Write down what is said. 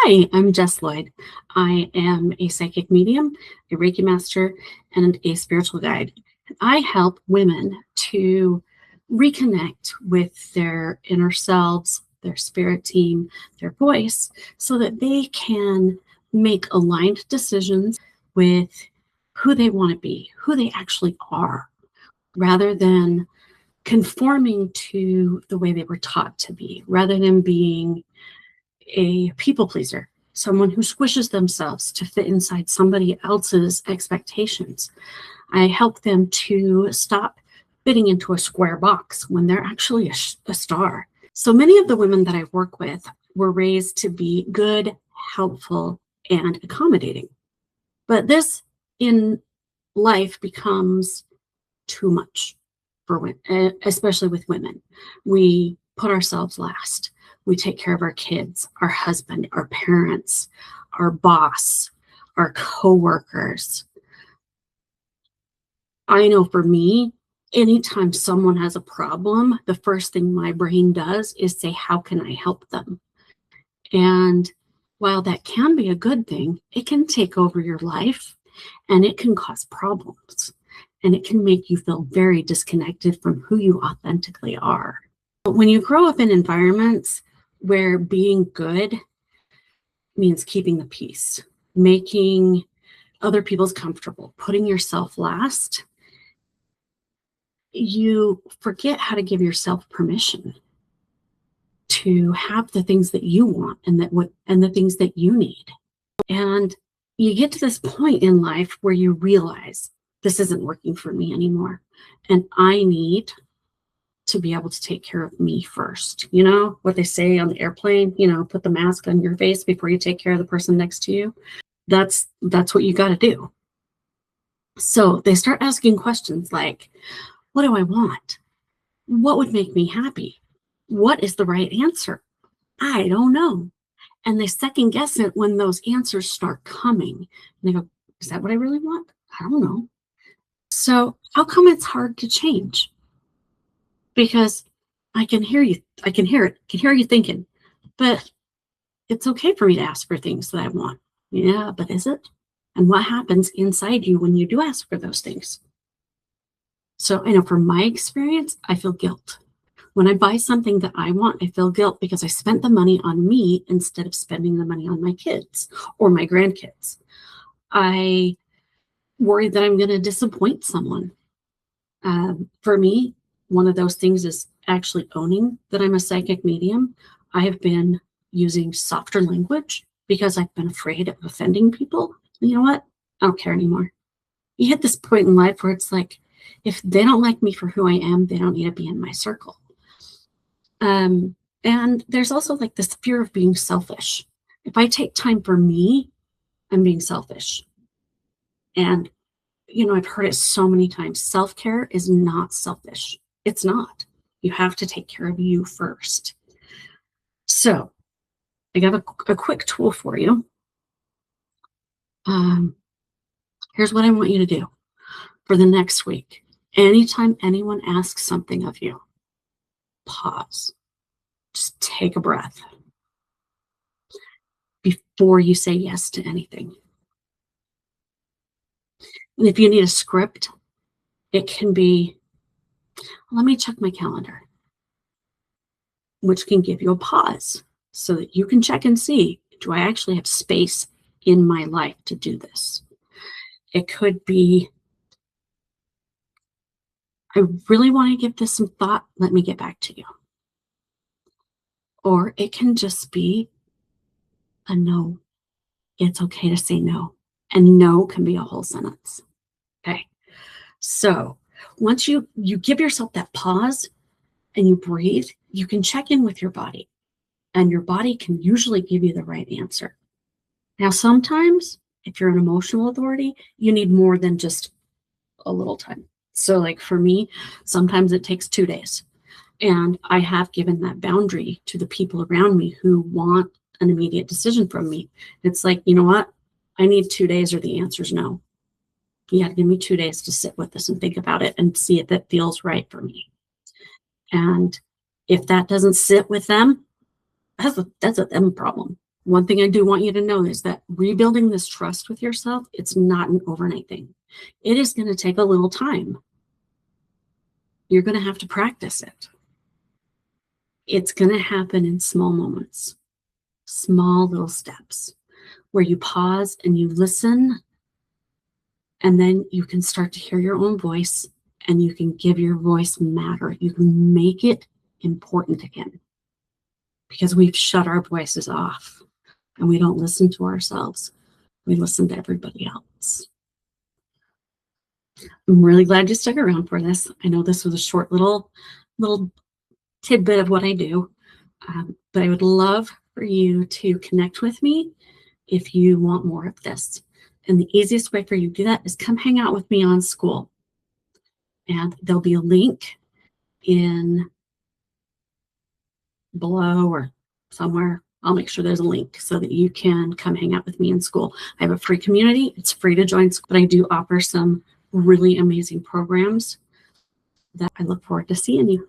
Hi, I'm Jess Lloyd. I am a psychic medium, a Reiki master, and a spiritual guide. I help women to reconnect with their inner selves, their spirit team, their voice, so that they can make aligned decisions with who they want to be, who they actually are, rather than conforming to the way they were taught to be, rather than being a people pleaser, someone who squishes themselves to fit inside somebody else's expectations. I help them to stop fitting into a square box when they're actually a star. So many of the women that I work with were raised to be good, helpful, and accommodating. But this in life becomes too much for women, especially with women. We put ourselves last. We take care of our kids, our husband, our parents, our boss, our coworkers. I know for me, anytime someone has a problem, the first thing my brain does is say, how can I help them? And while that can be a good thing, it can take over your life and it can cause problems. And it can make you feel very disconnected from who you authentically are. But when you grow up in environments where being good means keeping the peace, making other people's comfortable, putting yourself last, you forget how to give yourself permission to have the things that you want and the things that you need. And you get to this point in life where you realize this isn't working for me anymore. And I need to be able to take care of me first. You know what they say on the airplane, put the mask on your face before you take care of the person next to you. That's what you got to do. So they start asking questions like, what do I want? What would make me happy? What is the right answer? I don't know. And they second guess it when those answers start coming. And they go, is that what I really want? I don't know. So how come it's hard to change? Because I can hear you. I can hear it. I can hear you thinking, but it's okay for me to ask for things that I want. Yeah, but is it? And what happens inside you when you do ask for those things? So I know from my experience, I feel guilt. When I buy something that I want, I feel guilt because I spent the money on me instead of spending the money on my kids or my grandkids. I worry that I'm going to disappoint someone. For me, one of those things is actually owning that I'm a psychic medium. I have been using softer language because I've been afraid of offending people. You know what? I don't care anymore. You hit this point in life where it's like, if they don't like me for who I am, they don't need to be in my circle. And there's also like this fear of being selfish. If I take time for me, I'm being selfish. And, I've heard it so many times. Self-care is not selfish. It's not. You have to take care of you first. So I got a quick tool for you. Here's what I want you to do for the next week. Anytime anyone asks something of you, pause. Just take a breath before you say yes to anything. And if you need a script, it can be, let me check my calendar, which can give you a pause so that you can check and see, do I actually have space in my life to do this? It could be, I really want to give this some thought. Let me get back to you. Or it can just be a no. It's okay to say no. And no can be a whole sentence. Okay. So once you give yourself that pause and you breathe, you can check in with your body. And your body can usually give you the right answer. Now, sometimes if you're an emotional authority, you need more than just a little time. So like for me, sometimes it takes 2 days. And I have given that boundary to the people around me who want an immediate decision from me. It's like, you know what? I need 2 days or the answer's no. You have to give me 2 days to sit with this and think about it and see if that feels right for me. And if that doesn't sit with them, that's a them problem. One thing I do want you to know is that rebuilding this trust with yourself, it's not an overnight thing. It is going to take a little time. You're going to have to practice it. It's going to happen in small moments, small little steps where you pause and you listen, and then you can start to hear your own voice, and you can give your voice matter. You can make it important again, because we've shut our voices off and we don't listen to ourselves. We listen to everybody else. I'm really glad you stuck around for this. I know this was a short little tidbit of what I do, but I would love for you to connect with me if you want more of this. And the easiest way for you to do that is come hang out with me on School. And there'll be a link in below or somewhere. I'll make sure there's a link so that you can come hang out with me in School. I have a free community. It's free to join, but I do offer some really amazing programs that I look forward to seeing you.